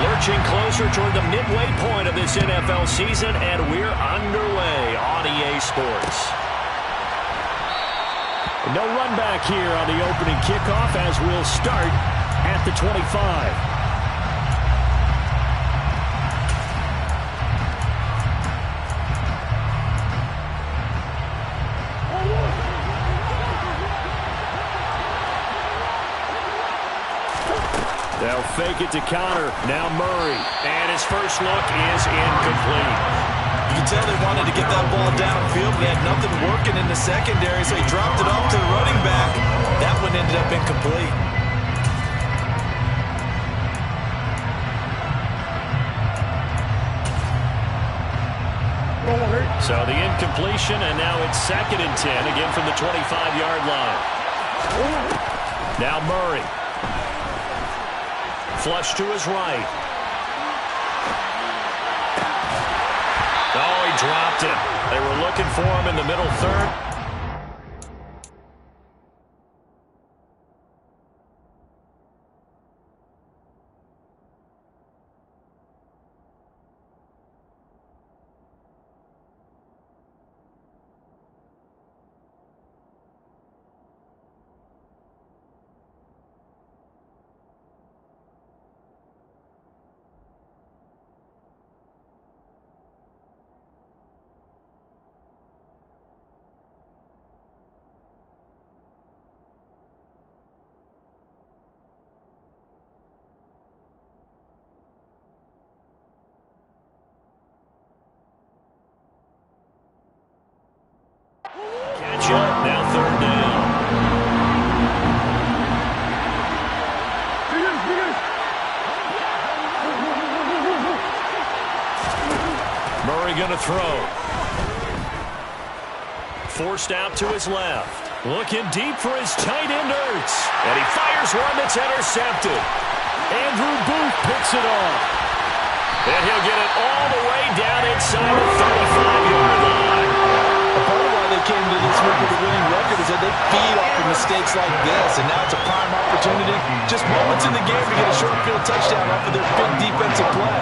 Lurching closer toward the midway point of this NFL season, and we're underway on EA Sports. No run back here on the opening kickoff as we'll start at the 25. They'll fake it to counter. Now Murray. And his first look is incomplete. You can tell they wanted to get that ball downfield, but they had nothing working in the secondary, so he dropped it off to the running back. That one ended up incomplete. So the incompletion, and now it's 2nd and 10, again from the 25-yard line. Now Murray. Flush to his right. Oh, he dropped it. They were looking for him in the middle third. Now 3rd down. Murray going to throw. Forced out to his left. Looking deep for his tight end Ertz. And he fires one that's intercepted. Andrew Booth picks it off. And he'll get it all the way down inside the 35-yard line. Part of why they came to this week with a winning record is that they feed off of mistakes like this, and now it's a prime opportunity. Just moments in the game to get a short field touchdown off of their big defensive play.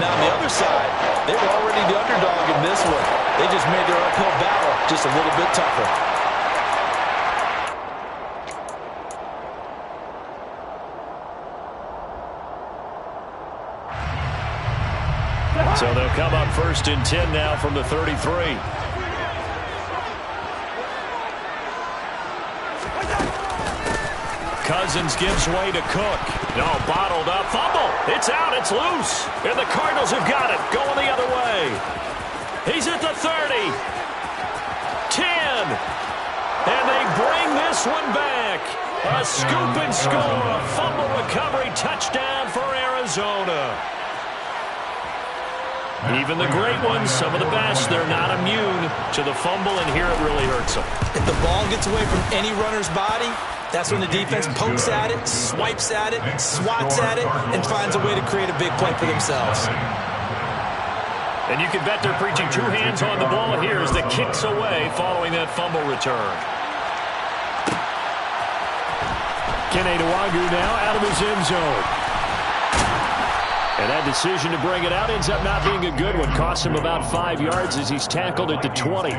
Now on the other side, they were already the underdog in this one. They just made their uphill battle just a little bit tougher. So they'll come up 1st and 10 now from the 33. Cousins gives way to Cook. No, bottled up. Fumble. It's out. It's loose. And the Cardinals have got it. Going the other way. He's at the 30. 10. And they bring this one back. A scoop and score. A fumble recovery touchdown for Arizona. Even the great ones, some of the best, they're not immune to the fumble, and here it really hurts them. If the ball gets away from any runner's body, that's when the defense pokes at it, swipes at it, swats at it, and finds a way to create a big play for themselves. And you can bet they're preaching 2 hands on the ball here as the kicks away following that fumble return. Kene Nwangwu now out of his end zone. And that decision to bring it out ends up not being a good one. Costs him about 5 yards as he's tackled at the 20.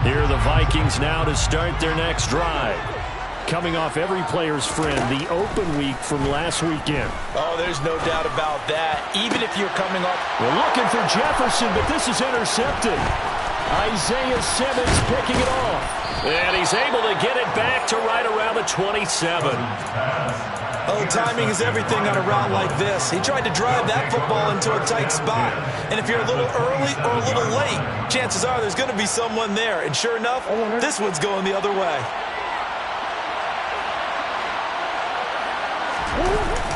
Here are the Vikings now to start their next drive. Coming off every player's friend, the open week from last weekend. Oh, there's no doubt about that. Even if you're coming off... We're looking for Jefferson, but this is intercepted. Isaiah Simmons picking it off. And he's able to get it back to right around the 27. Oh, timing is everything on a route like this. He tried to drive that football into a tight spot. And if you're a little early or a little late, chances are there's going to be someone there. And sure enough, this one's going the other way.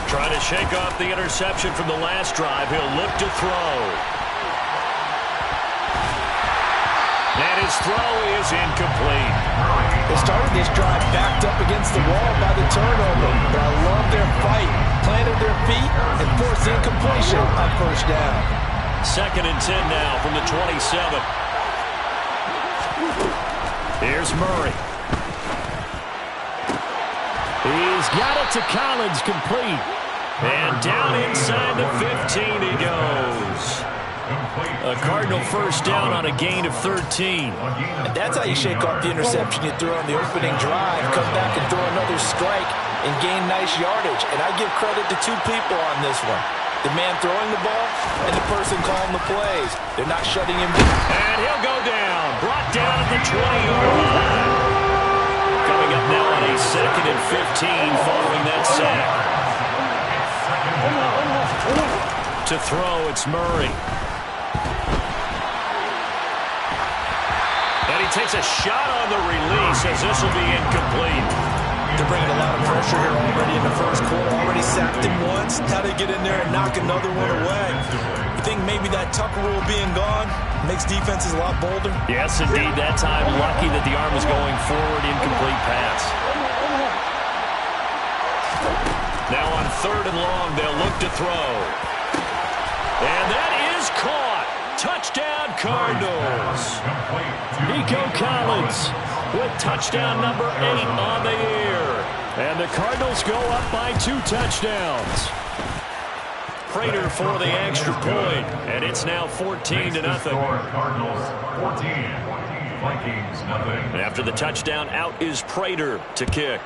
Trying to shake off the interception from the last drive. He'll look to throw. And his throw is incomplete. They started this drive backed up against the wall by the turnover. But I love their fight. Planted their feet and forced incompletion on 1st down. 2nd and 10 now from the 27. Here's Murray. He's got it to Collins, complete. And down inside the 15 he goes. A Cardinal first down on a gain of 13. And that's how you shake off the interception you threw on the opening drive. Come back and throw another strike and gain nice yardage. And I give credit to two people on this one. The man throwing the ball and the person calling the plays. They're not shutting him down. And he'll go down. Brought down at the 20-yard line. Coming up now on a 2nd and 15 following that sack. To throw, it's Murray. And he takes a shot on the release as this will be incomplete. They're bringing a lot of pressure here already in the first quarter. Already sacked him once. Now they get in there and knock another one away. You think maybe that Tucker rule being gone makes defenses a lot bolder? Yes, indeed. That time, lucky that the arm was going forward. Incomplete pass. Now on 3rd and long, they'll look to throw. And that is caught. Touchdown, Cardinals. Nico Collins with touchdown number 8 on the year. And the Cardinals go up by 2 touchdowns. Prater for the extra point. And it's now 14-0. Cardinals 14, Vikings nothing. After the touchdown, out is Prater to kick.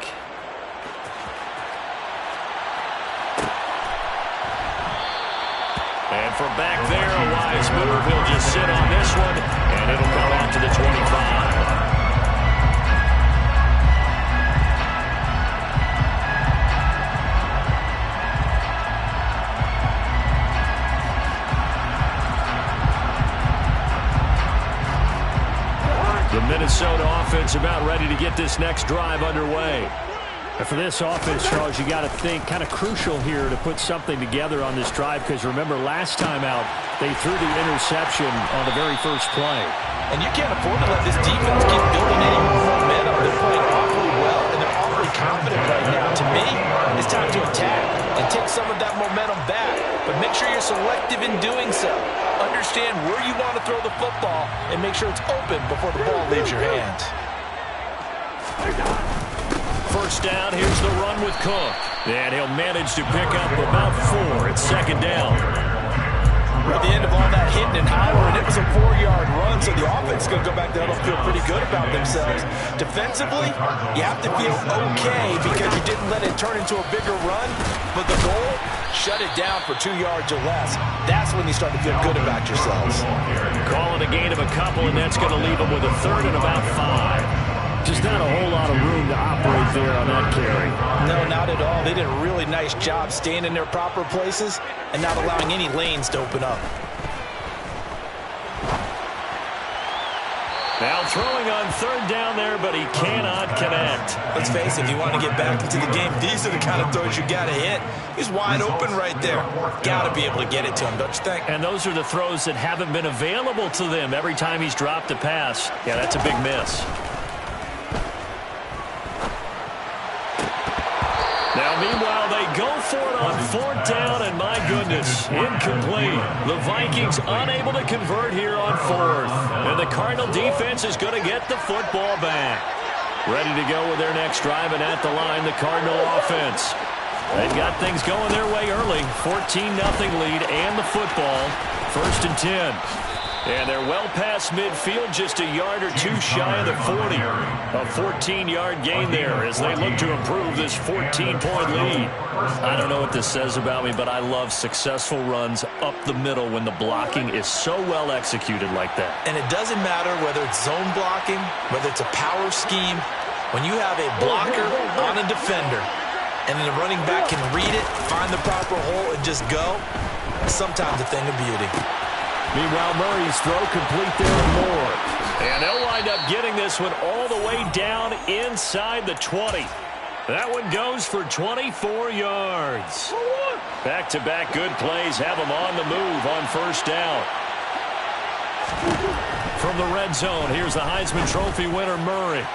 And from back there, a wise move. He'll just sit on this one, and it'll come out to the 25. The Minnesota offense about ready to get this next drive underway. And for this offense, Charles, you got to think kind of crucial here to put something together on this drive, because remember last time out they threw the interception on the very first play. And you can't afford to let this defense keep building any more momentum. They're playing awfully well, and they're awfully confident right now. To me, it's time to attack and take some of that momentum back. But make sure you're selective in doing so. Understand where you want to throw the football and make sure it's open before the ball leaves your hands. First down, here's the run with Cook. And he'll manage to pick up about 4. It's 2nd down. At the end of all that hitting and hollering, it was a 4-yard run, so the offense is going to go back there and feel pretty good about themselves. Defensively, you have to feel okay because you didn't let it turn into a bigger run, but the goal, shut it down for 2 yards or less. That's when you start to feel good about yourselves. Call it a gain of a couple, and that's going to leave them with a 3rd and about 5. Just not a whole lot of room to operate there on that carry. No, not at all. They did a really nice job staying in their proper places and not allowing any lanes to open up. Now throwing on 3rd down there, but he cannot connect. Let's face it, if you want to get back into the game, these are the kind of throws you got to hit. He's wide open right there. Got to be able to get it to him, don't you think? And those are the throws that haven't been available to them every time he's dropped a pass. Yeah, that's a big miss. Now, meanwhile, they go for it on 4th down, and my goodness, incomplete. The Vikings unable to convert here on 4th. And the Cardinal defense is going to get the football back. Ready to go with their next drive, and at the line, the Cardinal offense. They've got things going their way early. 14-0 lead and the football. 1st and 10. And they're well past midfield, just a yard or 2 shy of the 40. A 14-yard gain there as they look to improve this 14-point lead. I don't know what this says about me, but I love successful runs up the middle when the blocking is so well executed like that. And it doesn't matter whether it's zone blocking, whether it's a power scheme. When you have a blocker on a defender and then the running back can read it, find the proper hole, and just go, sometimes a thing of beauty. Meanwhile, Murray's throw complete there and more. And they'll wind up getting this one all the way down inside the 20. That one goes for 24 yards. Back-to-back good plays have them on the move on 1st down. From the red zone, here's the Heisman Trophy winner, Murray.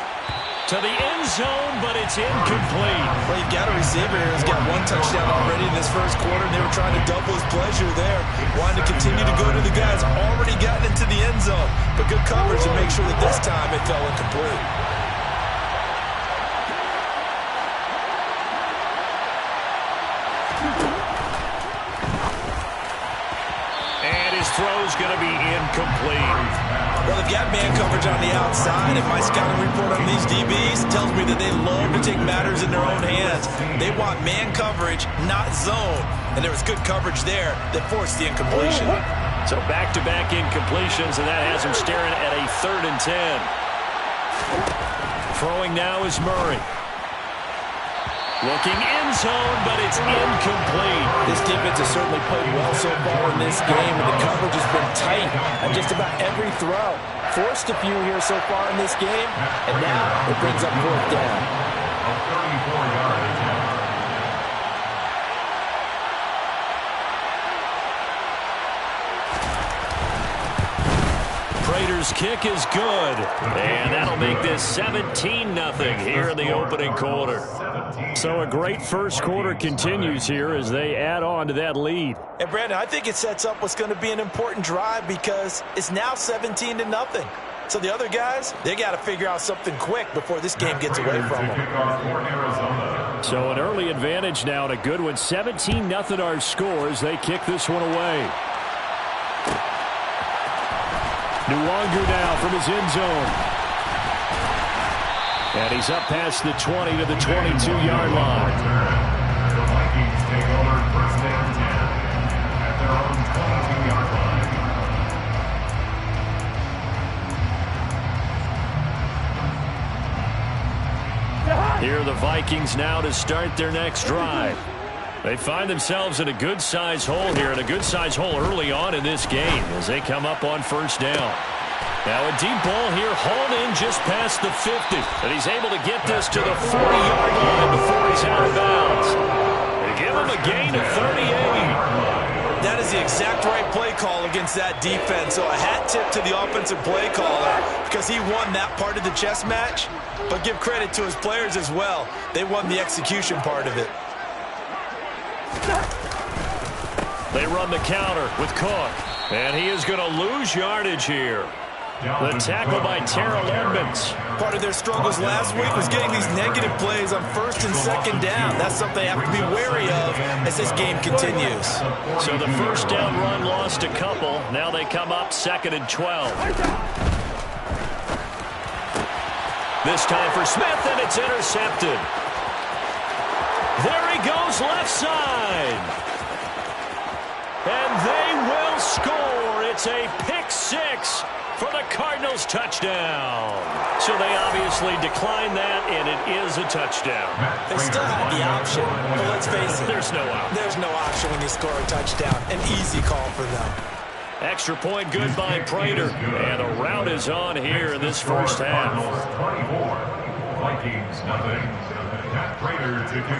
To the end zone, but it's incomplete. Well, you've got a receiver here who's got 1 touchdown already in this first quarter, and they were trying to double his pleasure there. Wanted to continue to go to the guys already gotten into the end zone. But good coverage to make sure that this time it fell incomplete. going to be incomplete. Well, they've got man coverage on the outside, and my scouting report on these DBs tells me that they love to take matters in their own hands. They want man coverage, not zone. And there was good coverage there that forced the incompletion. So back-to-back incompletions, and that has him staring at a 3rd and 10. Throwing now is Murray. Looking end zone, but it's incomplete. This defense has certainly played well so far in this game, and the coverage has been tight on just about every throw. Forced a few here so far in this game, and now it brings up 4th down. A 34-yard attempt. Prater's kick is good, and that'll make this 17-0 here in the opening quarter. So a great first quarter continues here as they add on to that lead. And Brandon, I think it sets up what's going to be an important drive because it's now 17-0. So the other guys, they got to figure out something quick before this game gets away from them. So an early advantage now and a good one. 17-0 our score as they kick this one away. Nwangu now from his end zone. And he's up past the 20 to the 22-yard line. The Vikings take over 1st and 10 at their own 22-yard line. Here are the Vikings now to start their next drive. They find themselves in a good-sized hole here, and a good-sized hole early on in this game as they come up on 1st down. Now a deep ball here, hauled in just past the 50. And he's able to get this to the 40-yard line before he's out of bounds. They give him a gain of 38. That is the exact right play call against that defense. So a hat tip to the offensive play caller because he won that part of the chess match. But give credit to his players as well. They won the execution part of it. They run the counter with Cook, and he is going to lose yardage here. The tackle by Terrell Edmonds. Part of their struggles last week was getting these negative plays on 1st and 2nd down. That's something they have to be wary of as this game continues. So the 1st down run lost a couple. Now they come up 2nd and 12. This time for Smith, and it's intercepted. There he goes left side. And they will score. It's a pick 6 for the Cardinals touchdown. So they obviously declined that, and it is a touchdown. They still have the option, but let's face it. There's no option. There's no option when you score a touchdown. An easy call for them. Extra point good by Prater. And a rout is on here in this first half. Vikings nothing.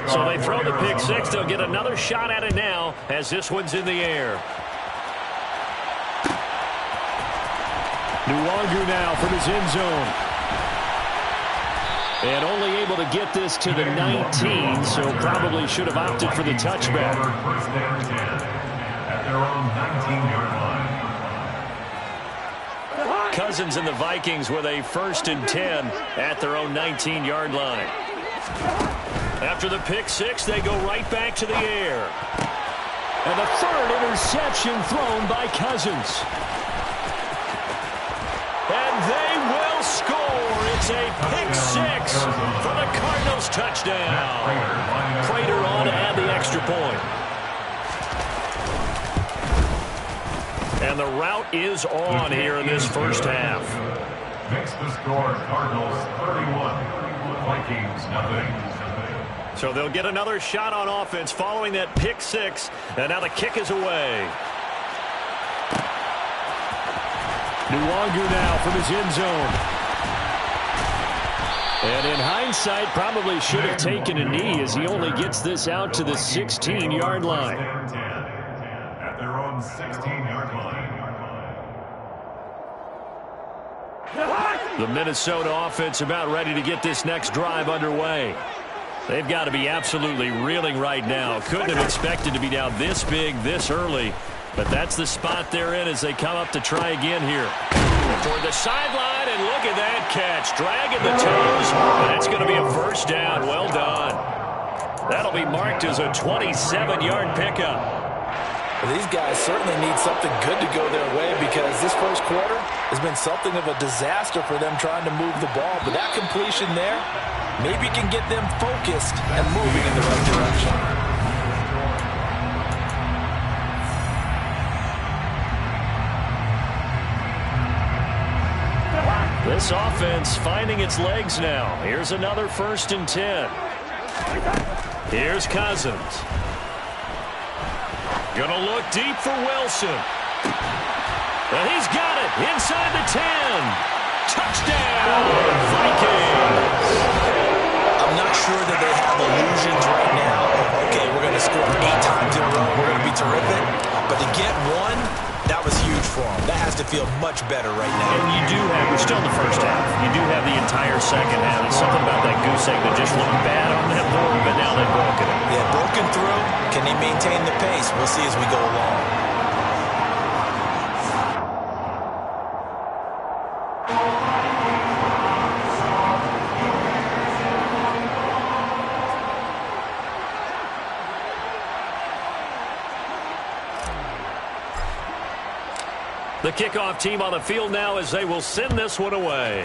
So they throw the pick 6. They'll get another shot at it now as this one's in the air. Nwangu now from his end zone. And only able to get this to the 19, so probably should have opted for the touchback. 1st and 10 at their own 19-yard line. Cousins and the Vikings with a 1st and 10 at their own 19-yard line. After the pick 6, they go right back to the air. And the 3rd interception thrown by Cousins. And they will score. It's a pick 6 for the Cardinals touchdown. Prater on to add the extra point. And the rout is on here in this first half. Makes the score Cardinals 31, Vikings nothing. So they'll get another shot on offense following that pick 6. And now the kick is away. Nwangu now from his end zone. And in hindsight, probably should have taken a knee as he only gets this out to the 16-yard line. At their own 16-yard line. The Minnesota offense about ready to get this next drive underway. They've got to be absolutely reeling right now. Couldn't have expected to be down this big, this early. But that's the spot they're in as they come up to try again here. Toward the sideline, and look at that catch. Dragging the toes. That's going to be a 1st down. Well done. That'll be marked as a 27-yard pickup. Well, these guys certainly need something good to go their way because this first quarter has been something of a disaster for them trying to move the ball. But that completion there maybe can get them focused and moving in the right direction. This offense finding its legs now. Here's another 1st and 10. Here's Cousins. Gonna look deep for Wilson. And he's got it inside the 10. Touchdown, Vikings. I'm not sure that they have illusions right now. Okay, we're going to score 8 times in a row. We're going to be terrific. But to get one, that was huge for them. That has to feel much better right now. And you do have, we're still in the first half. You do have the entire second half. It's something about that goose egg that just looked bad on that board, but now they've broken it. Yeah, broken through. Can they maintain the pace? We'll see as we go along. The kickoff team on the field now as they will send this one away.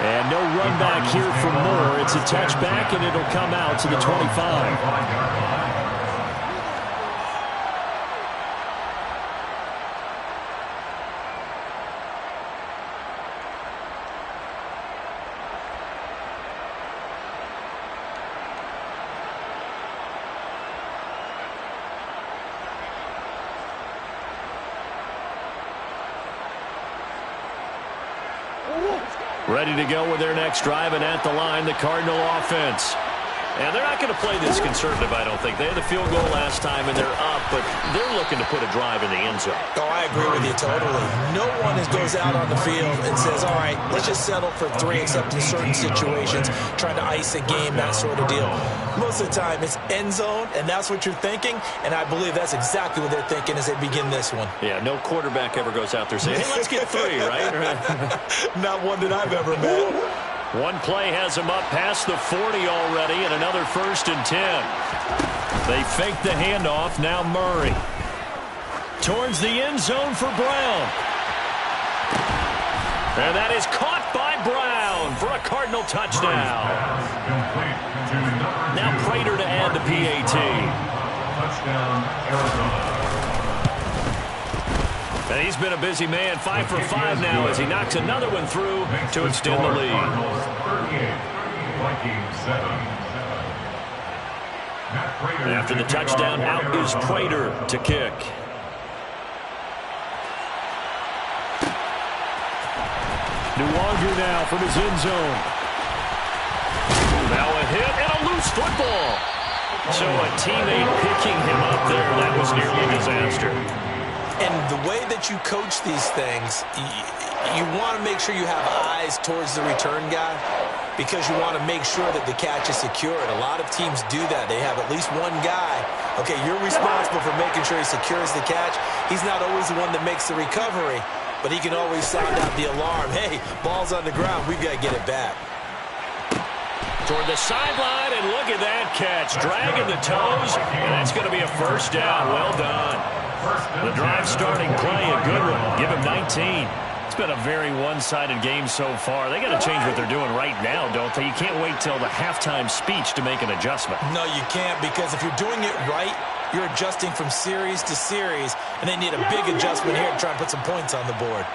And no run back here for Moore. It's a touchback, and it'll come out to the 25. Ready to go with their next drive, and at the line, the Cardinal offense. And they're not going to play this conservative, I don't think. They had the field goal last time, and they're up, but they're looking to put a drive in the end zone. Oh, I agree with you totally. No one goes out on the field and says, all right, let's just settle for 3, except in certain situations, trying to ice a game, that sort of deal. Most of the time, it's end zone, and that's what you're thinking, and I believe that's exactly what they're thinking as they begin this one. Yeah, no quarterback ever goes out there saying, hey, let's get 3, right? Not one that I've ever met. One play has him up past the 40 already, and another 1st and 10. They fake the handoff. Now Murray. Towards the end zone for Brown. And that is caught by Brown for a Cardinal touchdown. Now Prater to add the PAT. Touchdown, Arizona. And he's been a busy man, 5 for 5 now as he knocks another one through to extend the lead. After the touchdown, out is Prater to kick. Nuwanger now from his end zone. Now a hit and a loose football. So a teammate picking him up there. That was nearly a disaster. And the way that you coach these things, you want to make sure you have eyes towards the return guy because you want to make sure that the catch is secured. A lot of teams do that. They have at least one guy. Okay, you're responsible for making sure he secures the catch. He's not always the one that makes the recovery, but he can always sound out the alarm. Hey, ball's on the ground. We've got to get it back. Toward the sideline, and look at that catch. Dragging the toes, and that's going to be a 1st down. Well done. The drive starting play, a good one. Give him 19. It's been a very one-sided game so far. They got to change what they're doing right now, don't they? You can't wait till the halftime speech to make an adjustment. No, you can't, because if you're doing it right, you're adjusting from series to series, and they need a big adjustment here to try and put some points on the board.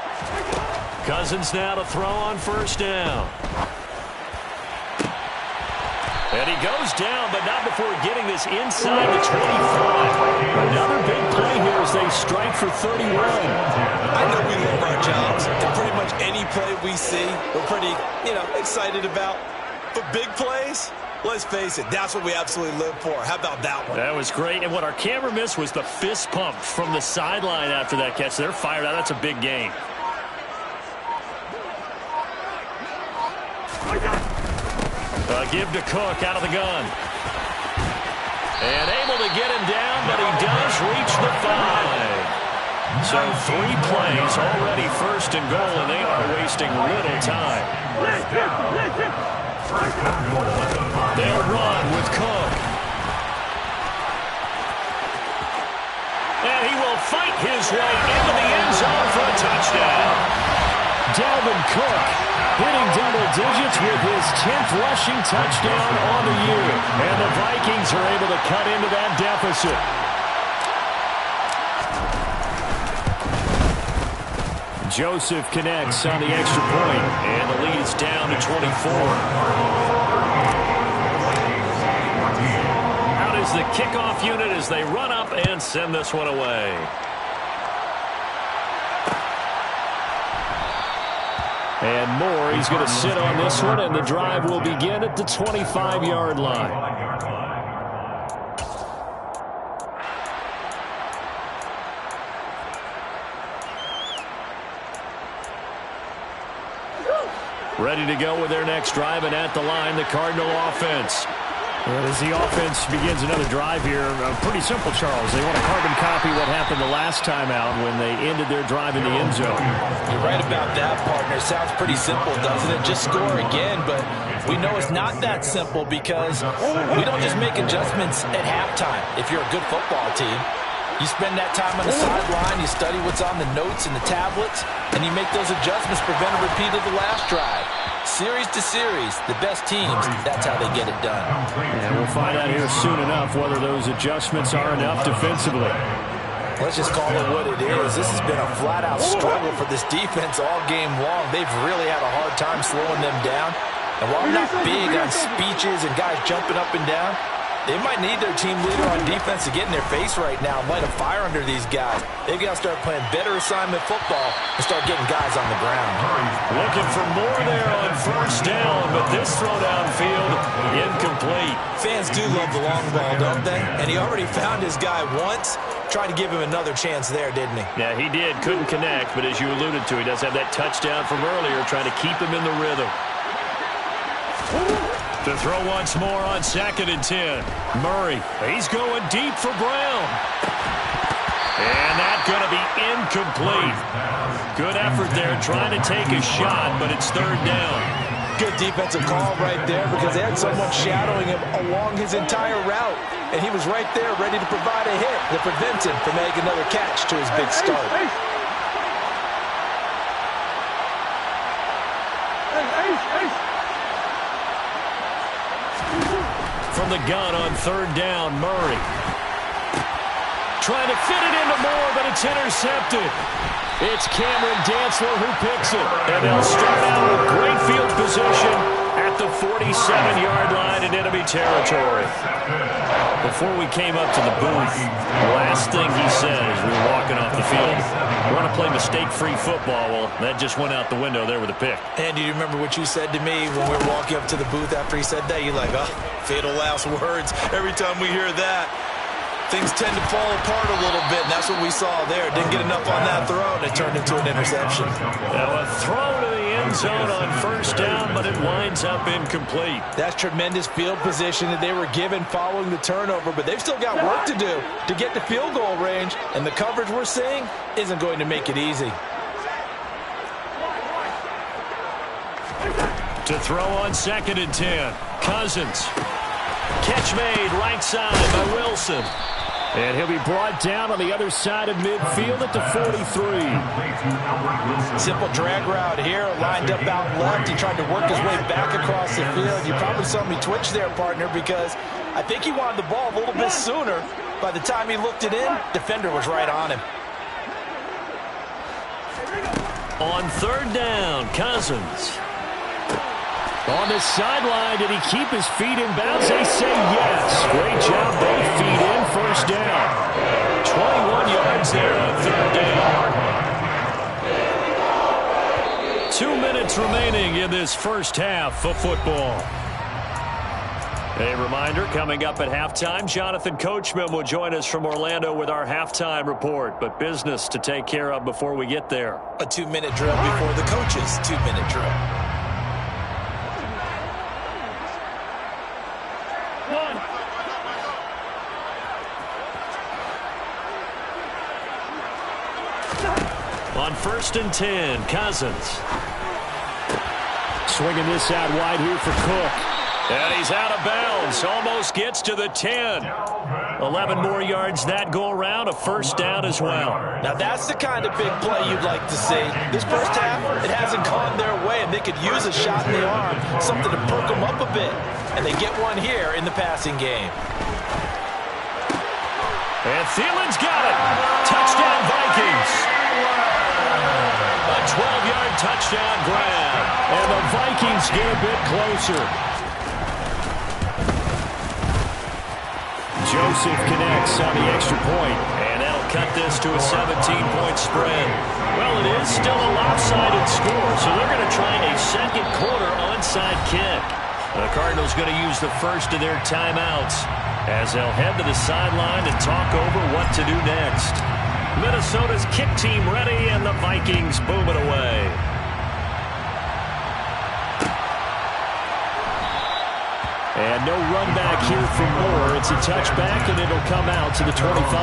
Cousins now to throw on 1st down. And he goes down, but not before getting this inside the 25. Another big play here as they strike for 31. I know we love our jobs, and pretty much any play we see, we're pretty, excited about. But big plays, let's face it, that's what we absolutely live for. How about that one? That was great, and what our camera missed was the fist pump from the sideline after that catch. They're fired out. That's a big game. Give to Cook out of the gun. And able to get him down, but he does reach the 5. So 3 plays, already 1st and goal, and they are wasting little time. First down at the 5. They'll run with Cook. And he will fight his way into the end zone for a touchdown. Dalvin Cook hitting double digits with his 10th rushing touchdown on the year. And the Vikings are able to cut into that deficit. Joseph connects on the extra point, and the lead's down to 24. Out is the kickoff unit as they run up and send this one away. And Moore, he's going to sit on this one, and the drive will begin at the 25-yard line. Ready to go with their next drive, and at the line, the Cardinal offense. As the offense begins another drive here, pretty simple, Charles. They want to carbon copy what happened the last time out when they ended their drive in the end zone. You're right about that, partner. Sounds pretty simple, doesn't it? Just score again, but we know it's not that simple because we don't just make adjustments at halftime if you're a good football team. You spend that time on the sideline, you study what's on the notes and the tablets, and you make those adjustments, prevent a repeat of the last drive. Series to series, the best teams, that's how they get it done. And we'll find out here soon enough whether those adjustments are enough defensively. Let's just call it what it is. This has been a flat-out struggle for this defense all game long. They've really had a hard time slowing them down. And while I'm not big on speeches and guys jumping up and down, they might need their team leader on defense to get in their face right now and light a fire under these guys. They've got to start playing better assignment football and start getting guys on the ground. Looking for more there on first down, but this throw downfield, incomplete. Fans do love the long ball, don't they? And he already found his guy once. Tried to give him another chance there, didn't he? Yeah, he did. Couldn't connect, but as you alluded to, he does have that touchdown from earlier, trying to keep him in the rhythm. To throw once more on 2nd and 10. Murray, he's going deep for Brown. And that's going to be incomplete. Good effort there trying to take a shot, but it's 3rd down. Good defensive call right there because they had someone shadowing him along his entire route. And he was right there ready to provide a hit that prevents him from making another catch to his big start. From the gun on 3rd down, Murray. Trying to fit it into Moore, but it's intercepted. It's Cameron Dantzler who picks it. And they'll start out with great field position at the 47-yard line in enemy territory. Before we came up to the booth, the last thing he said as we were walking off the field, we want to play mistake-free football. Well, that just went out the window there with a pick. And do you remember what you said to me when we were walking up to the booth after he said that? You're like, oh, fatal last words. Every time we hear that, things tend to fall apart a little bit, and that's what we saw there. Didn't get enough on that throw, and it turned into an interception. Now a throw to the end zone on 1st down, but it winds up incomplete. That's tremendous field position that they were given following the turnover, but they've still got work to do to get to field goal range, and the coverage we're seeing isn't going to make it easy. To throw on 2nd and 10, Cousins. Catch made right side by Wilson. And he'll be brought down on the other side of midfield at the 43. Simple drag route here, lined up out left. He tried to work his way back across the field. You probably saw me twitch there, partner, because I think he wanted the ball a little bit sooner. By the time he looked it in, defender was right on him. On 3rd down, Cousins. On the sideline, did he keep his feet in bounds? They say yes. Great job. They feed in 1st down. 21 yards there on 3rd down. 2 minutes remaining in this first half of football. A reminder, coming up at halftime, Jonathan Coachman will join us from Orlando with our halftime report, but business to take care of before we get there. A 2-minute drill before the coaches' 2-minute drill. On 1st and 10, Cousins. Swinging this out wide here for Cook. And he's out of bounds. Almost gets to the 10. 11 more yards that go around. A first down as well. Now that's the kind of big play you'd like to see. This first half, it hasn't gone their way, and they could use a shot in the arm, something to perk them up a bit. And they get one here in the passing game. And Thielen's got it. Touchdown, Vikings. A 12-yard touchdown grab. And the Vikings get a bit closer. Joseph connects on the extra point. And that'll cut this to a 17-point spread. Well, it is still a lopsided score, so they're going to try a second quarter onside kick. The Cardinals going to use the first of their timeouts as they'll head to the sideline and talk over what to do next. Minnesota's kick team ready, and the Vikings boom it away. And no run back here for Moore. It's a touchback, and it'll come out to the 25.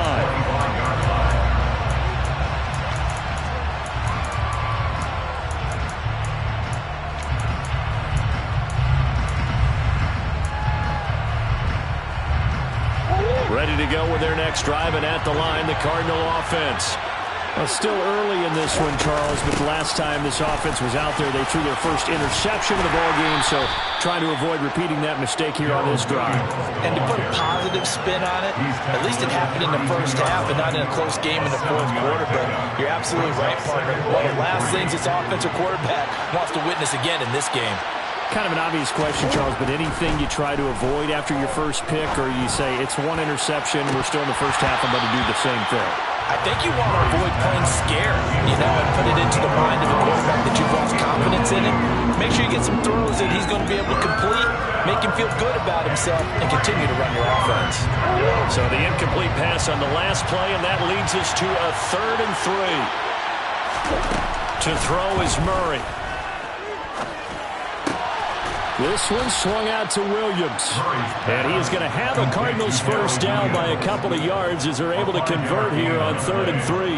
Ready to go with their next drive, and at the line, the Cardinal offense. Well, still early in this one, Charles, but the last time this offense was out there, they threw their first interception of the ballgame, so trying to avoid repeating that mistake here on this drive. And to put a positive spin on it, at least it happened in the first half and not in a close game in the fourth quarter, but you're absolutely right, partner. One of the last things this offensive quarterback wants to witness again in this game. Kind of an obvious question, Charles, but anything you try to avoid after your first pick, or you say it's one interception, we're still in the first half, I'm going to do the same thing? I think you want to avoid playing scared, and put it into the mind of the quarterback that you've lost confidence in him. Make sure you get some throws that he's going to be able to complete, make him feel good about himself, and continue to run your offense. So the incomplete pass on the last play, and that leads us to a 3rd and 3. To throw is Murray. This one swung out to Williams. And he is going to have a Cardinals first down by a couple of yards as they're able to convert here on 3rd and 3.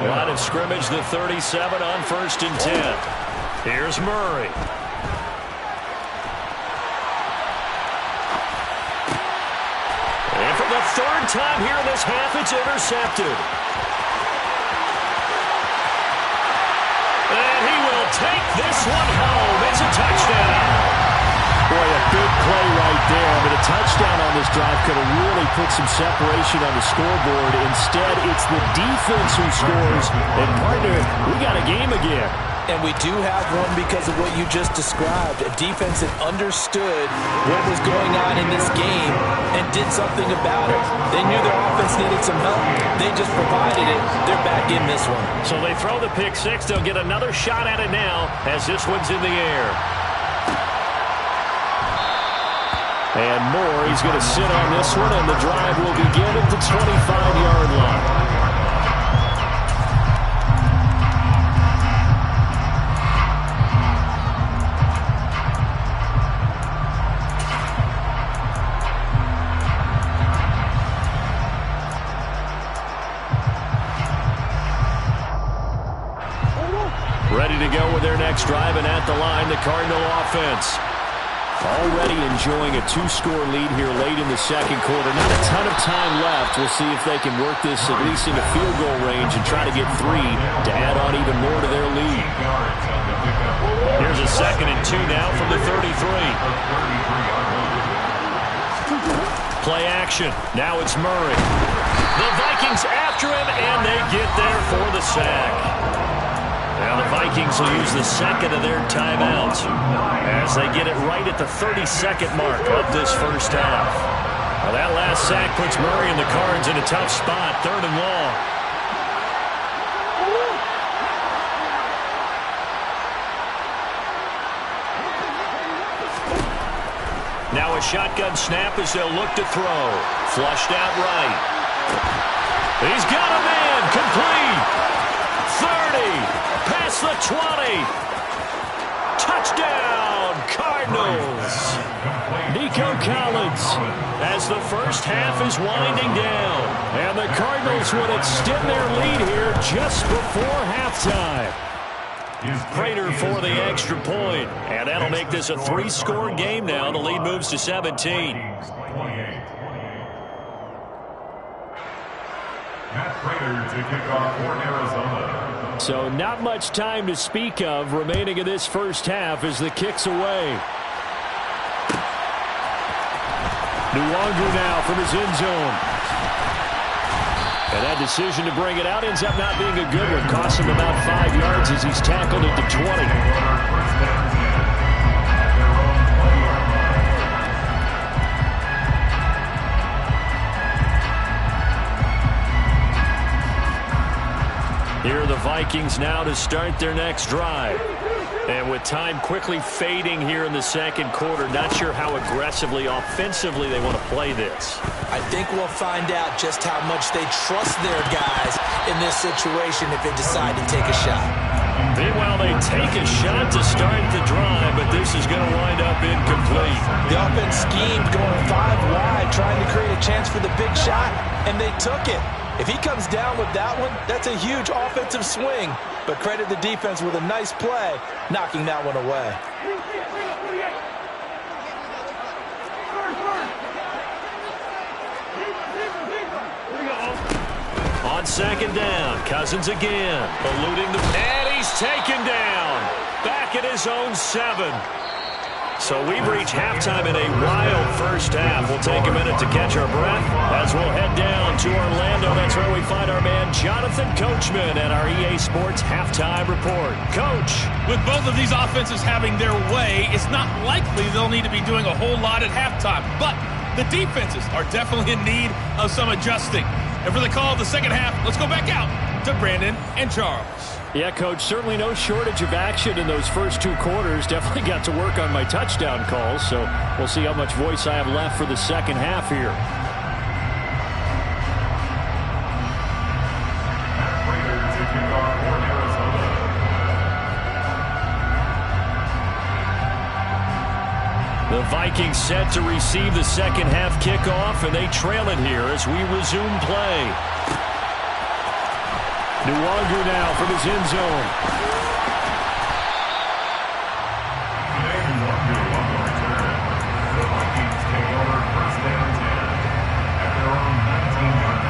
Line of scrimmage, the 37 on 1st and 10. Here's Murray. And for the 3rd time here in this half, it's intercepted. And he will take this one home. It's a touchdown. Boy, a big play right there. But a touchdown on this drive could have really put some separation on the scoreboard. Instead, it's the defense who scores. And, partner, we got a game again. And we do have one because of what you just described. A defense that understood what was going on in this game and did something about it. They knew their offense needed some help. They just provided it. They're back in this one. So they throw the pick six. They'll get another shot at it now as this one's in the air. And Moore, he's going to sit on this one, and the drive will begin at the 25-yard line. Ready to go with their next drive, and at the line, the Cardinal offense. Already enjoying a 2-score lead here late in the second quarter. Not a ton of time left. We'll see if they can work this at least into field goal range and try to get 3 to add on even more to their lead. Here's a 2nd and 2 now from the 33. Play action. Now it's Murray. The Vikings after him, and they get there for the sack. Now the Vikings will use the 2nd of their timeouts as they get it right at the 32nd mark of this first half. Well, that last sack puts Murray and the Cards in a tough spot, 3rd and long. Now a shotgun snap as they'll look to throw. Flushed out right. He's got a man, complete. 30. Past the 20. Touchdown, Cardinals. Nico Collins as the first half is winding down. And the Cardinals would extend their lead here just before halftime. Prater for the extra point. And that'll make this a 3-score game now. The lead moves to 17. Matt Prater to kick off for Arizona. So not much time to speak of remaining in this first half as the kick's away. Nuwangu now from his end zone. And that decision to bring it out ends up not being a good one. Costs him about 5 yards as he's tackled at the 20. Here are the Vikings now to start their next drive. And with time quickly fading here in the second quarter, not sure how aggressively, offensively they want to play this. I think we'll find out just how much they trust their guys in this situation if they decide to take a shot. Meanwhile, they take a shot to start the drive, but this is going to wind up incomplete. The offense schemed going 5 wide, trying to create a chance for the big shot, and they took it. If he comes down with that one, that's a huge offensive swing. But credit the defense with a nice play, knocking that one away. On second down, Cousins again, eluding the... And he's taken down, back at his own 7. So we've reached halftime in a wild first half. We'll take a minute to catch our breath as we'll head down to Orlando. That's where we find our man Jonathan Coachman at our EA Sports Halftime Report. Coach. With both of these offenses having their way, it's not likely they'll need to be doing a whole lot at halftime. But the defenses are definitely in need of some adjusting. And for the call of the second half, let's go back out to Brandon and Charles. Yeah, Coach, certainly no shortage of action in those first 2 quarters. Definitely got to work on my touchdown calls, so we'll see how much voice I have left for the second half here. The Vikings set to receive the second half kickoff, and they trail it here as we resume play. Nuwangu now from his end zone. Today, Nuwangu on the return. The Vikings take over first down 10 at their own 19-yard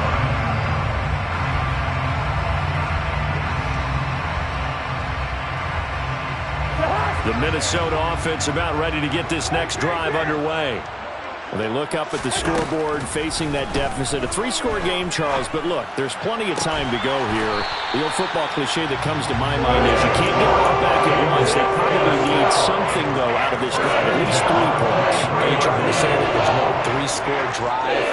line. The Minnesota offense about ready to get this next drive underway. Well, they look up at the scoreboard facing that deficit. A 3-score game, Charles, but look, there's plenty of time to go here. The old football cliche that comes to my mind is you can't get it all back at once. They probably need something, though, out of this drive, at least 3 points. Are you trying to say that there's no 3-score drive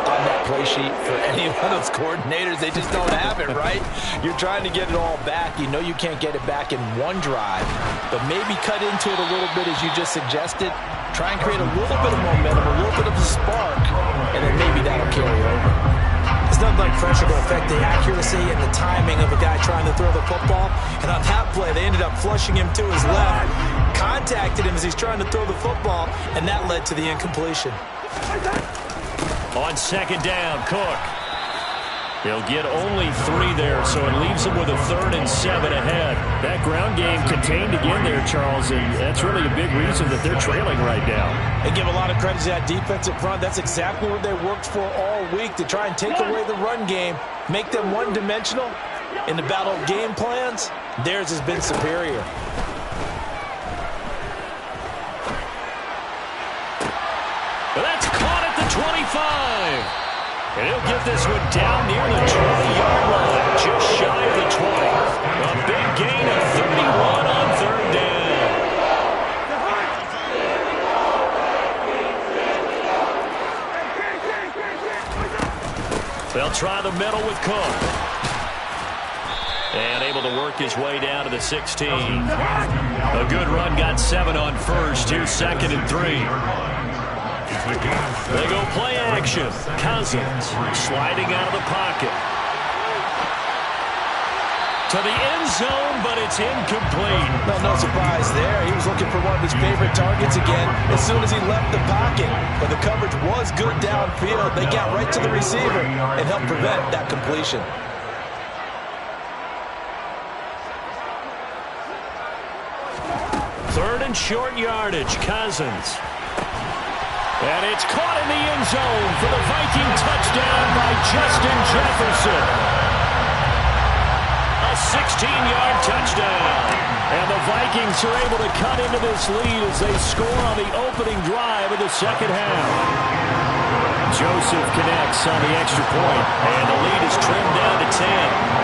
on that play sheet for any one of those coordinators? They just don't have it, right? You're trying to get it all back. You know you can't get it back in one drive, but maybe cut into it a little bit as you just suggested. Try and create a little bit of momentum, a little bit of a spark, and then maybe that'll carry over. It's nothing like pressure to affect the accuracy and the timing of a guy trying to throw the football. And on that play, they ended up flushing him to his left, contacted him as he's trying to throw the football, and that led to the incompletion. On second down, Cook. He'll get only 3 there, so it leaves him with a 3rd and 7 ahead. That ground game contained again there, Charles, and that's really a big reason that they're trailing right now. They give a lot of credit to that defensive front. That's exactly what they worked for all week, to try and take away the run game, make them one-dimensional. In the battle of game plans, theirs has been superior. That's caught at the 25. And he'll get this one down near the 20-yard line, just shy of the 20. A big gain of 31 on 3rd down. They'll try the middle with Cook. And able to work his way down to the 16. A good run, got 7 on first. Here's 2nd and 3. They go play action. Cousins sliding out of the pocket. To the end zone, but it's incomplete. No surprise there. He was looking for one of his favorite targets again as soon as he left the pocket. But the coverage was good downfield. They got right to the receiver and helped prevent that completion. Third and short yardage, Cousins. And it's caught in the end zone for the Viking touchdown by Justin Jefferson. A 16-yard touchdown. And the Vikings are able to cut into this lead as they score on the opening drive of the second half. Joseph connects on the extra point, and the lead is trimmed down to 10.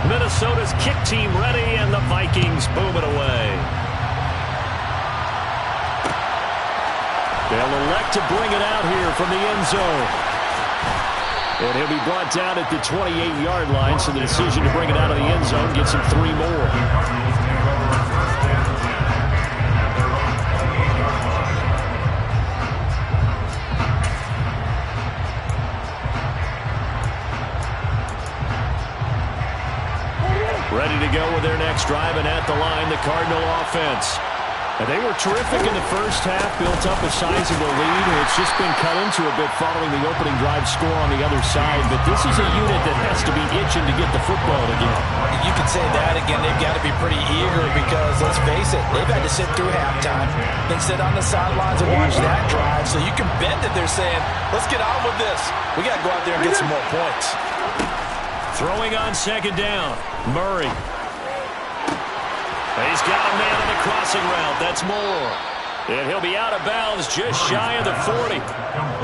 Minnesota's kick team ready, and the Vikings boom it away. They'll elect to bring it out here from the end zone. And he'll be brought down at the 28-yard line, so the decision to bring it out of the end zone gets him 3 more. Ready to go with their next drive, and at the line, the Cardinal offense. And they were terrific in the first half, built up a sizable lead, and it's just been cut into a bit following the opening drive score on the other side. But this is a unit that has to be itching to get the football again. You could say that again. They've got to be pretty eager because, let's face it, they've had to sit through halftime, then sit on the sidelines and watch that drive. So you can bet that they're saying, let's get on with this. We got to go out there and get some more points. Throwing on second down, Murray. He's got a man on the crossing route. That's Moore. And he'll be out of bounds just shy of the 40.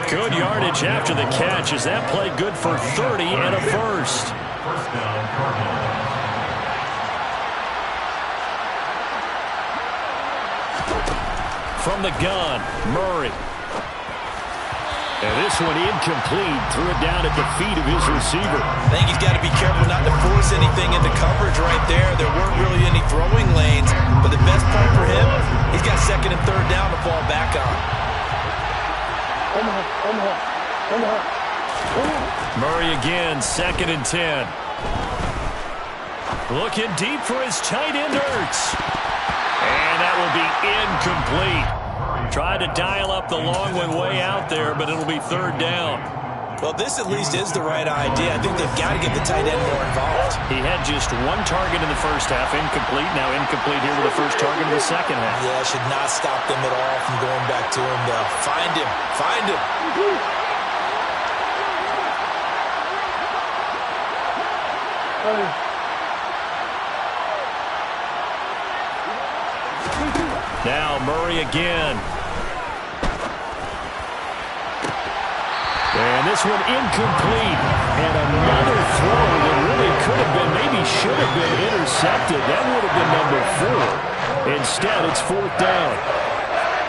Good yardage after the catch as that play good for 30 and a first. First down, Cardinals. From the gun, Murray. And this one incomplete. Threw it down at the feet of his receiver. I think he's got to be careful not to force anything into coverage right there. There weren't really any throwing lanes, but the best part for him, he's got second and third down to fall back on. Murray again, second and 10. Looking deep for his tight end, Ertz. And that will be incomplete. Tried to dial up the long one way out there, but it'll be third down. Well, this at least is the right idea. I think they've got to get the tight end more involved. He had just one target in the first half, incomplete. Now incomplete here with the first target in the second half. Yeah, should not stop them at all from going back to him, though. Find him. Find him. Now Murray again. And this one incomplete. And another throw that really could have been, maybe should have been intercepted. That would have been number 4. Instead, it's fourth down.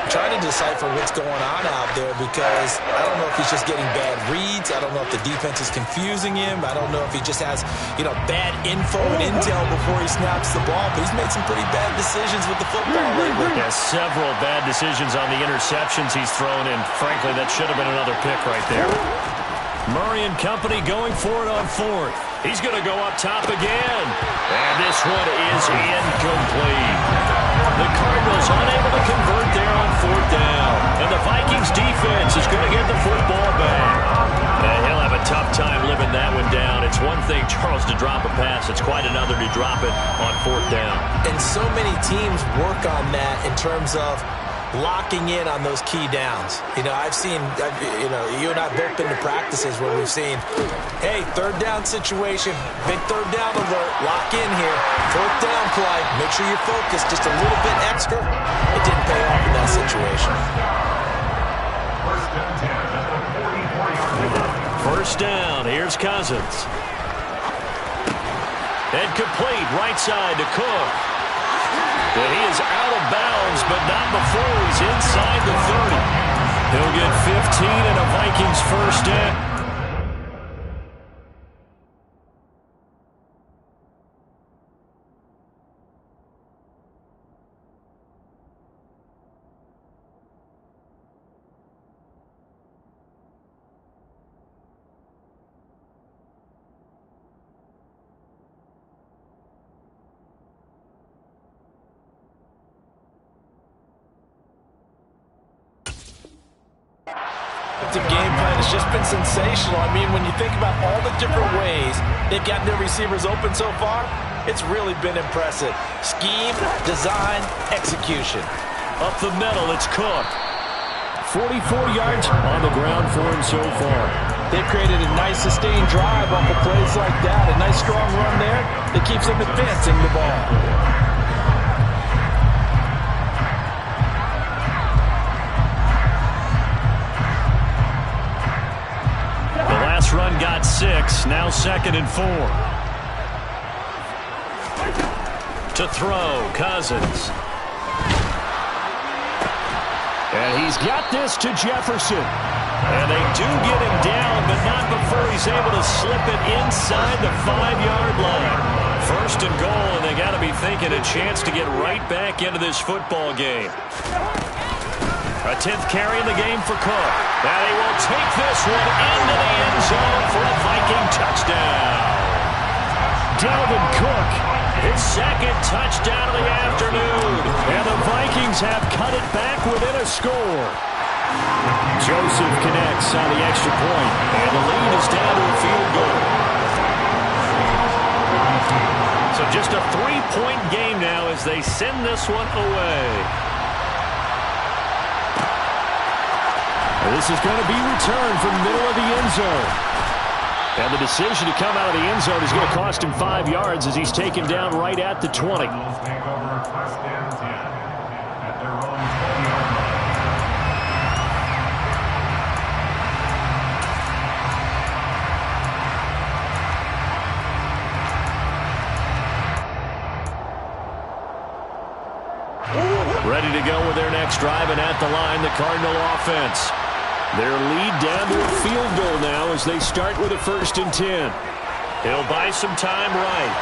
I'm trying to decipher what's going on out there because I don't know if he's just getting bad reads. I don't know if the defense is confusing him. I don't know if he just has, bad info and intel before he snaps the ball. But he's made some pretty bad decisions with the football lately. Yeah, several bad decisions on the interceptions he's thrown, and frankly, that should have been another pick right there. Murray and company going for it on fourth. He's going to go up top again. And this one is incomplete. The Cardinals unable to convert there on fourth down. And the Vikings defense is going to get the football back. And he'll have a tough time living that one down. It's one thing, Charles, to drop a pass. It's quite another to drop it on fourth down. And so many teams work on that in terms of locking in on those key downs. I've seen, you and I have both been to practices where we've seen, hey, third down situation, big third down alert, lock in here, fourth down play, make sure you're focused just a little bit extra. It didn't pay off in that situation. First down, here's Cousins. And complete, right side to Cook. And he is out of bounds, but not before he's inside the 30. He'll get 15 and a Vikings first down. offensive game plan has just been sensational. I mean, when you think about all the different ways they've gotten their receivers open so far, it's really been impressive. Scheme, design, execution. Up the middle, it's Cook. 44 yards on the ground for him so far. They've created a nice sustained drive off of plays like that. A nice strong run there that keeps them advancing the ball. The last run got 6, now 2nd and 4. To throw, Cousins. And he's got this to Jefferson. And they do get him down, but not before he's able to slip it inside the 5-yard line. 1st and goal, and they got to be thinking a chance to get right back into this football game. A 10th carry in the game for Cook. And he will take this one into the end zone for a Viking touchdown. Dalvin Cook, his 2nd touchdown of the afternoon. And the Vikings have cut it back within a score. Joseph connects on the extra point, and the lead is down to a field goal. So just a 3-point game now as they send this one away. This is going to be returned from the middle of the end zone. And the decision to come out of the end zone is going to cost him 5 yards as he's taken down right at the 20. Ready to go with their next drive, and at the line, the Cardinal offense. Their lead down to a field goal now as they start with a 1st and 10. He'll buy some time right.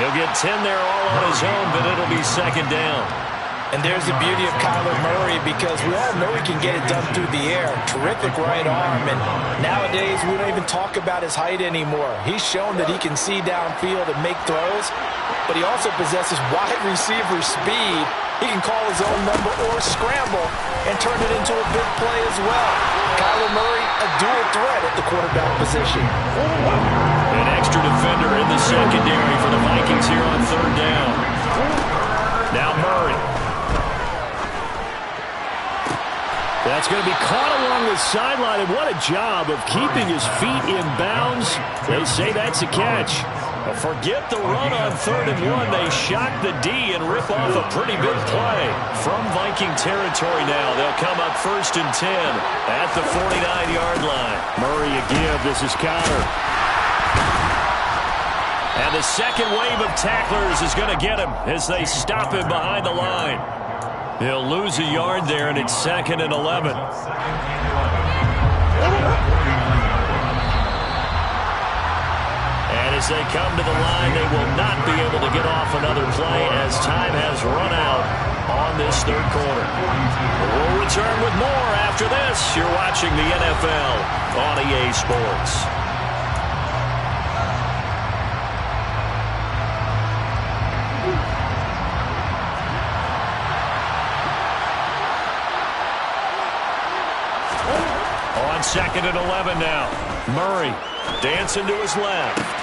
He'll get 10 there all on his own, but it'll be 2nd down. And there's the beauty of Kyler Murray, because we all know he can get it done through the air. Terrific right arm, and nowadays we don't even talk about his height anymore. He's shown that he can see downfield and make throws, but he also possesses wide receiver speed. He can call his own number or scramble and turn it into a big play as well. Kyler Murray, a dual threat at the quarterback position. An extra defender in the secondary for the Vikings here on 3rd down. Now Murray. That's going to be caught along the sideline, and what a job of keeping his feet in bounds. They say that's a catch. Forget the run on 3rd and 1. They shock the D and rip off a pretty big play. From Viking territory now, they'll come up 1st and 10 at the 49-yard line. Murray a give. This is counter. And the second wave of tacklers is going to get him as they stop him behind the line. He'll lose a yard there, and it's 2nd and 11. And as they come to the line, they will not be able to get off another play as time has run out on this 3rd quarter. We'll return with more after this. You're watching the NFL on EA Sports. On 2nd and 11 now. Murray dancing to his left.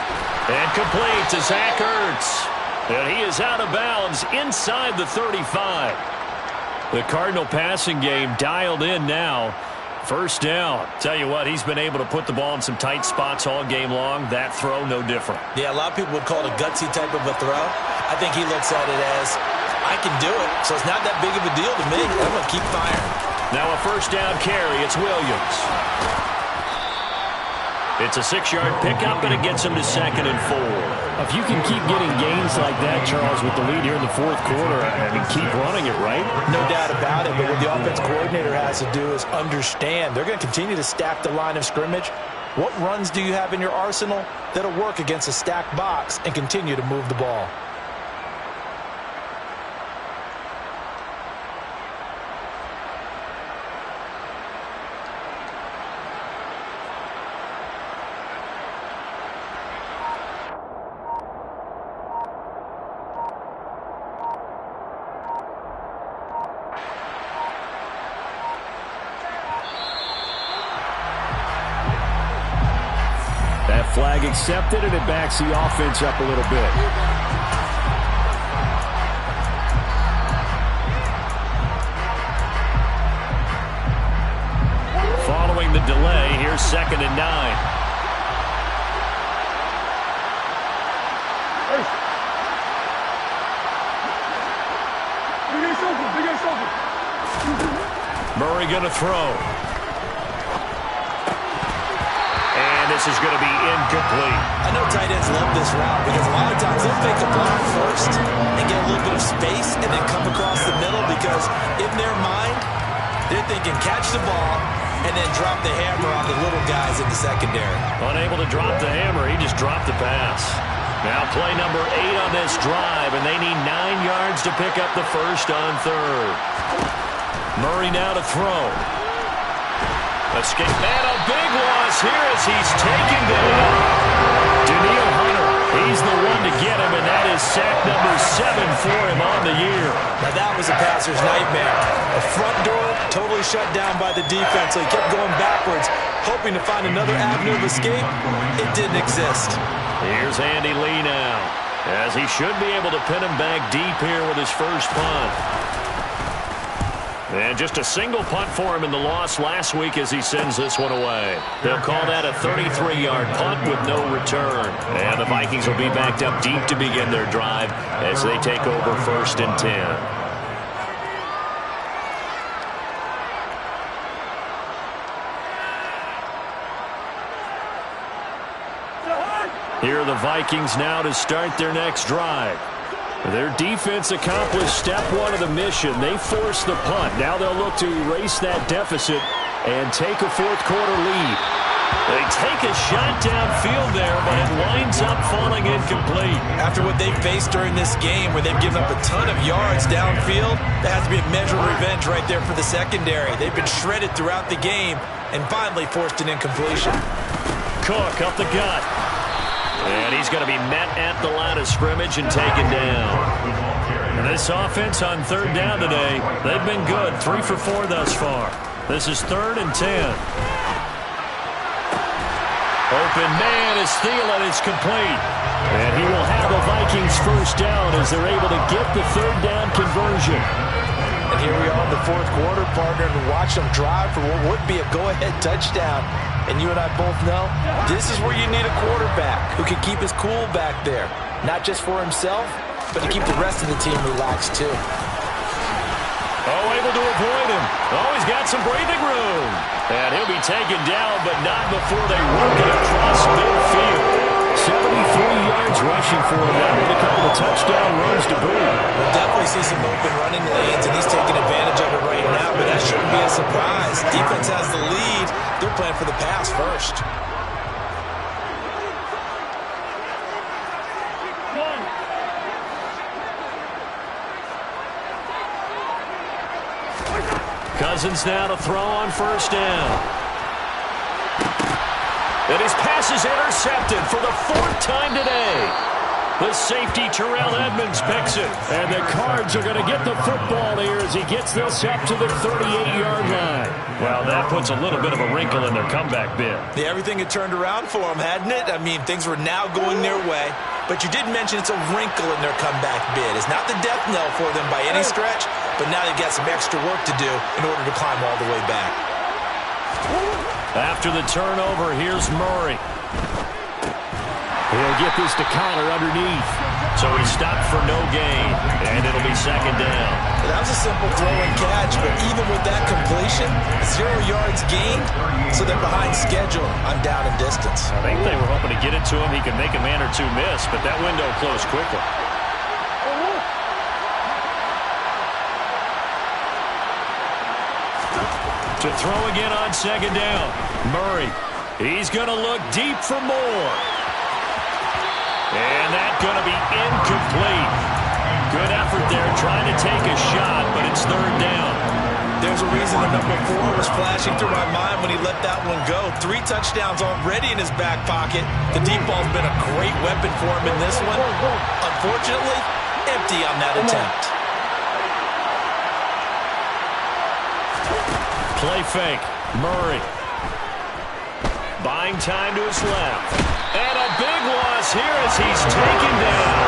And complete to Zach Ertz. And he is out of bounds inside the 35. The Cardinal passing game dialed in now. 1st down. Tell you what, he's been able to put the ball in some tight spots all game long. That throw, no different. Yeah, a lot of people would call it a gutsy type of a throw. I think he looks at it as, I can do it, so it's not that big of a deal to me. I'm going to keep firing. Now a 1st down carry. It's Williams. It's a 6-yard pickup, and it gets him to 2nd and 4. If you can keep getting gains like that, Charles, with the lead here in the 4th quarter, I mean, keep running it, right? No doubt about it, but what the offense coordinator has to do is understand. They're going to continue to stack the line of scrimmage. What runs do you have in your arsenal that'll work against a stacked box and continue to move the ball? Flag accepted, and it backs the offense up a little bit. Following the delay, here's 2nd and 9. Murray going to throw. And this is going to be incomplete. I know tight ends love this route because a lot of times they'll fake a block first and get a little bit of space and then come across the middle because in their mind, they're thinking catch the ball and then drop the hammer on the little guys in the secondary. Unable to drop the hammer, he just dropped the pass. Now play number 8 on this drive, and they need 9 yards to pick up the first on 3rd. Murray now to throw. Escape, and a big loss here as he's taken down. Daniil Hunter, he's the one to get him, and that is sack number 7 for him on the year. Now that was a passer's nightmare. A front door totally shut down by the defense, so he kept going backwards, hoping to find another avenue of escape. It didn't exist. Here's Andy Lee now, as he should be able to pin him back deep here with his first punt. And just a single punt for him in the loss last week as he sends this one away. They'll call that a 33-yard punt with no return. And the Vikings will be backed up deep to begin their drive as they take over 1st and 10. Here are the Vikings now to start their next drive. Their defense accomplished step 1 of the mission. They forced the punt. Now they'll look to erase that deficit and take a 4th quarter lead. They take a shot downfield there, but it winds up falling incomplete. After what they've faced during this game where they've given up a ton of yards downfield, there has to be a measure of revenge right there for the secondary. They've been shredded throughout the game and finally forced an incompletion. Cook up the gut. And he's going to be met at the line of scrimmage and taken down. And this offense on 3rd down today, they've been good. 3 for 4 thus far. This is 3rd and 10. Open man is Thielen. It's complete. And he will have the Vikings first down as they're able to get the 3rd down conversion. And here we are in the 4th quarter, partner, and watch them drive for what would be a go-ahead touchdown. And you and I both know this is where you need a quarterback who can keep his cool back there. Not just for himself, but to keep the rest of the team relaxed too. Oh, able to avoid him. Oh, he's got some breathing room. And he'll be taken down, but not before they work it across midfield. 73 yards rushing for him now with a couple of touchdown runs to boot. We'll definitely see some open running lanes, and he's taking advantage of it right now, but that shouldn't be a surprise. Defense has the lead. They're playing for the pass first. Cousins now to throw on 1st down. And his pass is intercepted for the 4th time today. The safety, Terrell Edmonds, picks it. And the Cards are going to get the football here as he gets this up to the 38-yard line. Well, that puts a little bit of a wrinkle in their comeback bid. Yeah, everything had turned around for them, hadn't it? I mean, things were now going their way. But you did mention it's a wrinkle in their comeback bid. It's not the death knell for them by any stretch, but now they've got some extra work to do in order to climb all the way back. After the turnover, here's Murray. He'll get this to Connor underneath. So he stopped for no gain, and it'll be 2nd down. That was a simple throw and catch, but even with that completion, 0 yards gained, so they're behind schedule on down and distance. I think they were hoping to get it to him. He could make a man or two miss, but that window closed quickly. To throw again on 2nd down. Murray, he's going to look deep for more. And that's going to be incomplete. Good effort there trying to take a shot, but it's 3rd down. There's a reason the number 4 was flashing through my mind when he let that one go. 3 touchdowns already in his back pocket. The deep ball's been a great weapon for him in this one. Unfortunately, empty on that attempt. Play fake. Murray. Buying time to his left. And a big loss here as he's taken down.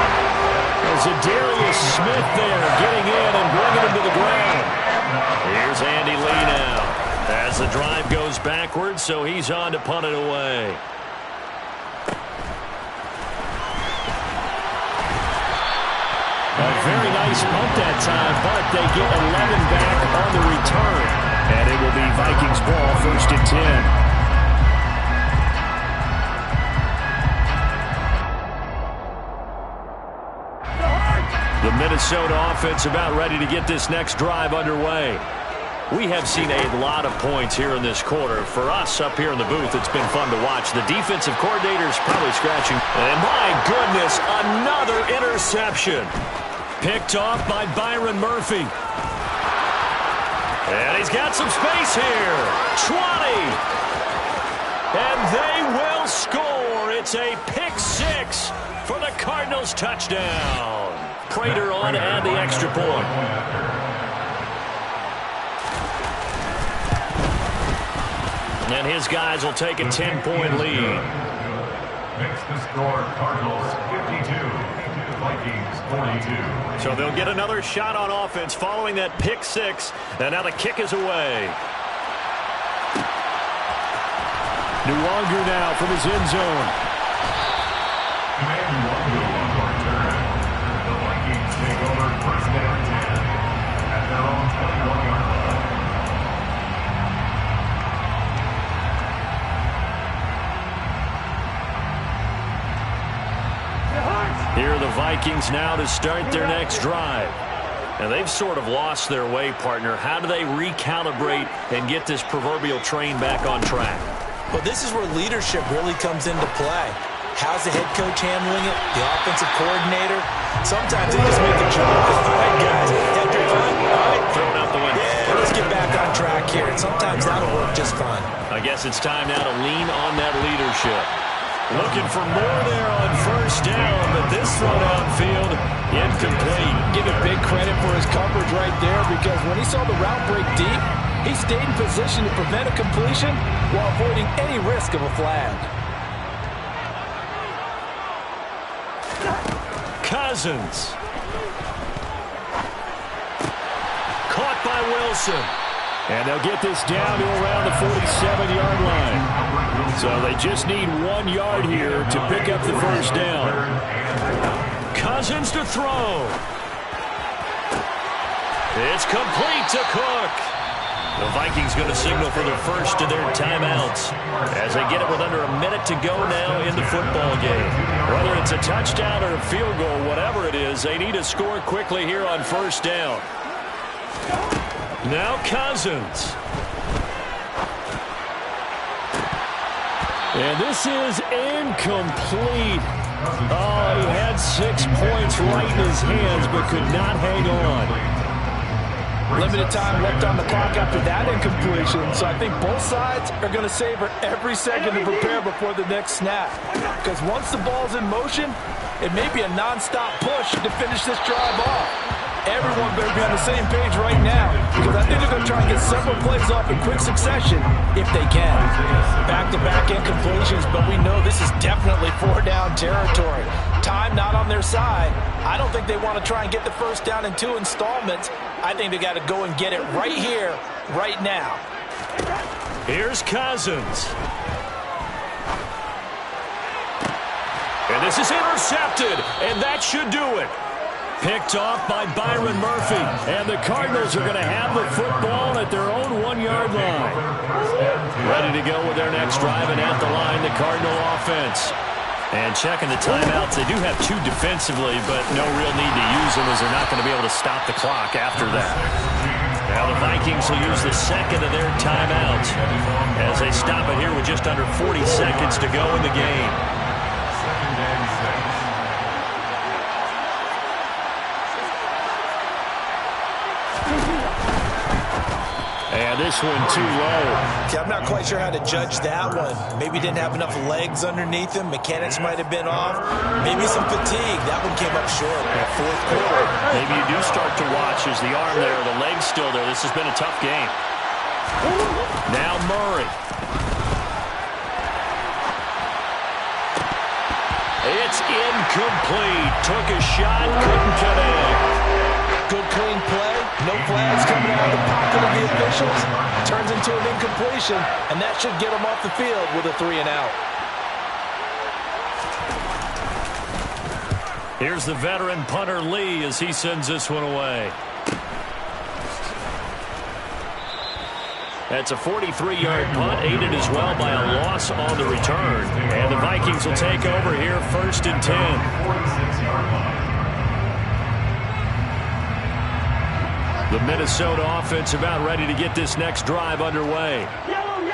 There's a Darius Smith there getting in and bringing him to the ground. Here's Andy Lee now as the drive goes backwards, so he's on to punt it away. A very nice punt that time, but they get 11 back on the return. And it will be Vikings ball, 1st and 10. The Minnesota offense about ready to get this next drive underway. We have seen a lot of points here in this quarter. For us up here in the booth, it's been fun to watch. The defensive coordinator's probably scratching. And my goodness, another interception. Picked off by Byron Murphy. And he's got some space here. 20. And they will score. It's a pick 6 for the Cardinals touchdown. Prater on to add the extra point. And his guys will take a 10-point lead. Makes the score Cardinals 52, Vikings 42. So they'll get another shot on offense following that pick 6. And now the kick is away. Nwangu now from his end zone. Command Nwangu on the return. The Vikings take over 1st and 10 at their own 21-yard line. Here are the Vikings now to start their next drive. And they've sort of lost their way, partner. How do they recalibrate and get this proverbial train back on track? Well, this is where leadership really comes into play. How's the head coach handling it? The offensive coordinator? Sometimes they just make a joke. All right, guys, after fun, all right. Throwing out the window. Yeah, let's get back on track here. And sometimes that'll work just fine. I guess it's time now to lean on that leadership. Looking for more there on 1st down, but this throw downfield, incomplete. Give it big credit for his coverage right there, because when he saw the route break deep, he stayed in position to prevent a completion while avoiding any risk of a flag. Cousins. Caught by Wilson. And they'll get this down to around the 47-yard line. So they just need 1 yard here to pick up the 1st down. Cousins to throw. It's complete to Cook. The Vikings going to signal for the first of their timeouts as they get it with under a minute to go now in the football game. Whether it's a touchdown or a field goal, whatever it is, they need to score quickly here on 1st down. Now Cousins. And this is incomplete. Oh, he had 6 points right in his hands, but could not hang on. Limited time left on the clock after that incompletion, so I think both sides are going to savor every second to prepare before the next snap. Because once the ball's in motion, it may be a non-stop push to finish this drive off. Everyone better be on the same page right now, because I think they're going to try and get several plays off in quick succession if they can. Back-to-back incompletions, but we know this is definitely 4-down territory. Time not on their side. I don't think they want to try and get the 1st down in 2 installments. I think they got to go and get it right here, right now. Here's Cousins. And this is intercepted, and that should do it. Picked off by Byron Murphy. And the Cardinals are going to have the football at their own 1-yard line. Ready to go with their next drive, and at the line, the Cardinal offense. And checking the timeouts, they do have 2 defensively, but no real need to use them as they're not going to be able to stop the clock after that. Now the Vikings will use the 2nd of their timeouts as they stop it here with just under 40 seconds to go in the game. And this one too low. Okay, I'm not quite sure how to judge that one. Maybe didn't have enough legs underneath him. Mechanics might have been off. Maybe some fatigue. That one came up short in the 4th quarter. Maybe you do start to watch as the arm there, the leg's still there. This has been a tough game. Now Murray. It's incomplete. Took a shot, couldn't connect. Good clean play. No flags coming out of the pocket of the officials. Turns into an incompletion, and that should get him off the field with a 3-and-out. Here's the veteran punter Lee as he sends this one away. That's a 43-yard punt, aided as well by a loss on the return. And the Vikings will take over here, 1st and 10. 46-yard line. The Minnesota offense about ready to get this next drive underway.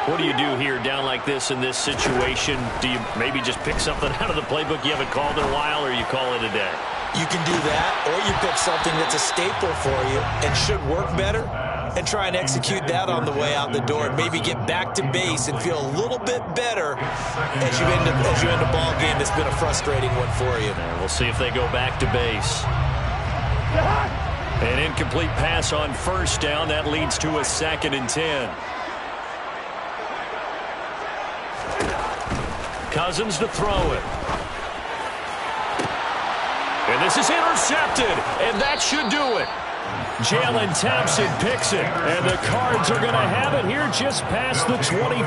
What do you do here down like this in this situation? Do you maybe just pick something out of the playbook you haven't called in a while, or you call it a day? You can do that, or you pick something that's a staple for you and should work better, and try and execute that on the way out the door, and maybe get back to base and feel a little bit better as you end a ball game that's been a frustrating one for you. And we'll see if they go back to base. An incomplete pass on 1st down. That leads to a 2nd and 10. Cousins to throw it. And this is intercepted, and that should do it. Jalen Thompson picks it, and the Cards are going to have it here just past the 25.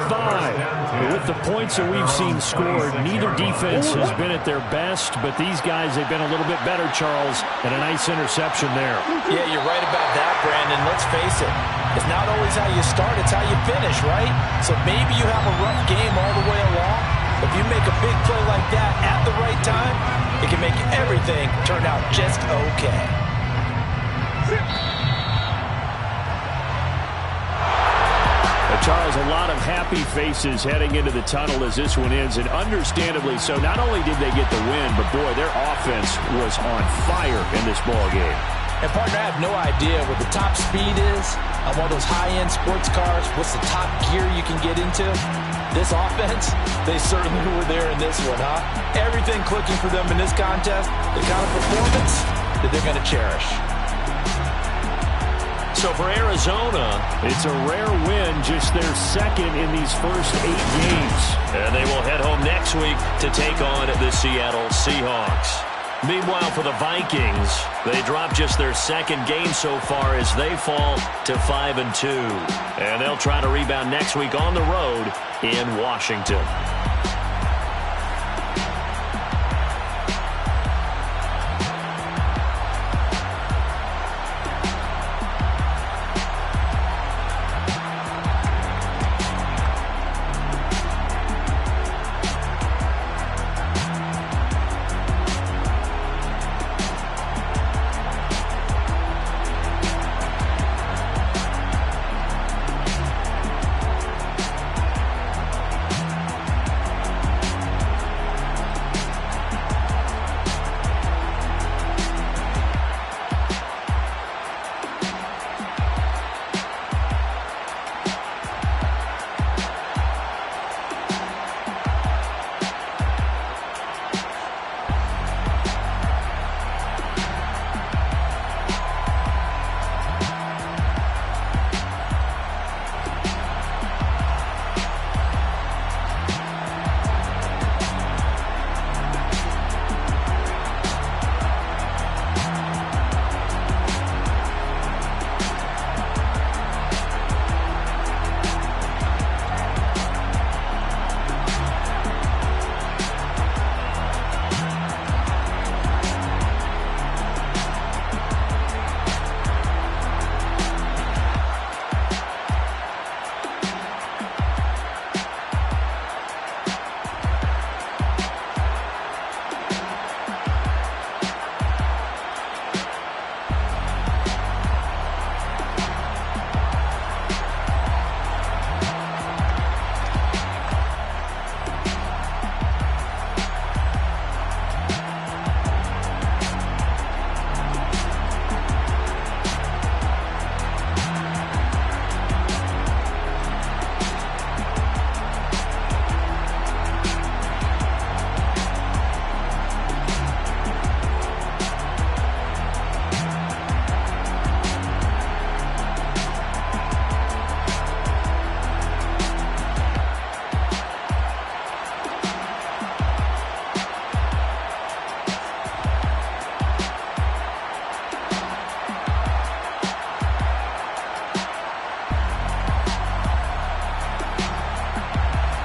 With the points that we've seen scored, neither defense has been at their best, but these guys, they've been a little bit better, Charles, and a nice interception there. Yeah, you're right about that, Brandon. Let's face it. It's not always how you start, it's how you finish, right? So maybe you have a rough game all the way along. If you make a big play like that at the right time, it can make everything turn out just okay. Charles, a lot of happy faces heading into the tunnel as this one ends, and understandably so. Not only did they get the win, but boy, their offense was on fire in this ball game. And partner, I have no idea what the top speed is on one of those high-end sports cars. What's the top gear you can get into? This offense, they certainly were there in this one, huh? Everything clicking for them in this contest, the kind of performance that they're going to cherish. So for Arizona, it's a rare win, just their 2nd in these first 8 games. And they will head home next week to take on the Seattle Seahawks. Meanwhile, for the Vikings, they drop just their 2nd game so far as they fall to 5-2. And they'll try to rebound next week on the road in Washington.